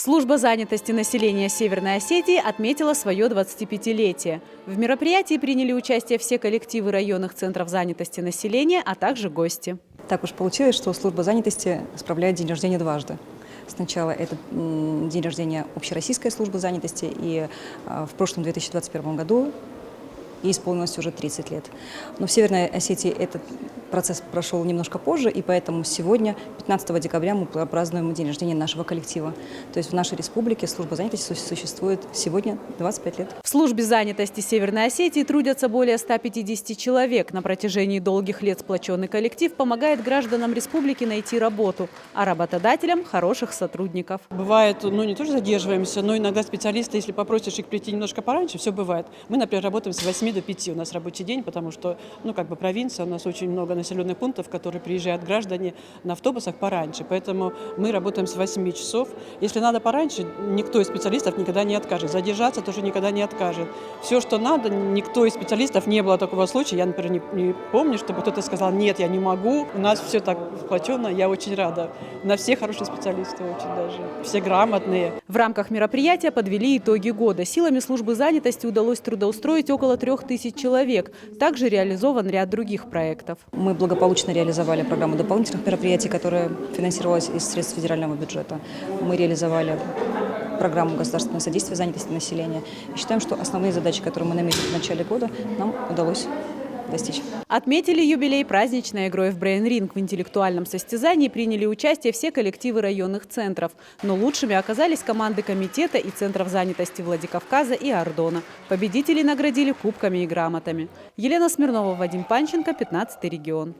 Служба занятости населения Северной Осетии отметила свое 25-летие. В мероприятии приняли участие все коллективы районных центров занятости населения, а также гости. Так уж получилось, что служба занятости справляет день рождения дважды. Сначала это день рождения общероссийской службы занятости, и в прошлом 2021 году ей исполнилось уже 30 лет. Но в Северной Осетии этот процесс прошел немножко позже, и поэтому сегодня, 15 декабря, мы празднуем день рождения нашего коллектива. То есть в нашей республике служба занятости существует сегодня 25 лет. В службе занятости Северной Осетии трудятся более 150 человек. На протяжении долгих лет сплоченный коллектив помогает гражданам республики найти работу, а работодателям – хороших сотрудников. Бывает, не тоже задерживаемся, но иногда специалисты, если попросишь их прийти немножко пораньше, все бывает. Мы, например, работаем с 8 до 5 у нас рабочий день, потому что, провинция, у нас очень много населенных пунктов, которые приезжают граждане на автобусах пораньше. Поэтому мы работаем с 8 часов. Если надо пораньше, никто из специалистов никогда не откажет. Задержаться тоже никогда не откажет. Все, что надо, никто из специалистов, не было такого случая. Я, например, не помню, чтобы кто-то сказал: нет, я не могу. У нас все так сплоченно, я очень рада. На все хорошие специалисты очень даже. Все грамотные. В рамках мероприятия подвели итоги года. Силами службы занятости удалось трудоустроить около 3000 человек. Также реализован ряд других проектов. Мы благополучно реализовали программу дополнительных мероприятий, которая финансировалась из средств федерального бюджета. Мы реализовали программу государственного содействия занятости населения. И считаем, что основные задачи, которые мы наметили в начале года, нам удалось достичь. Отметили юбилей праздничной игрой в брейн-ринг. В интеллектуальном состязании приняли участие все коллективы районных центров. Но лучшими оказались команды комитета и центров занятости Владикавказа и Ардона. Победителей наградили кубками и грамотами. Елена Смирнова, Вадим Панченко, 15 регион.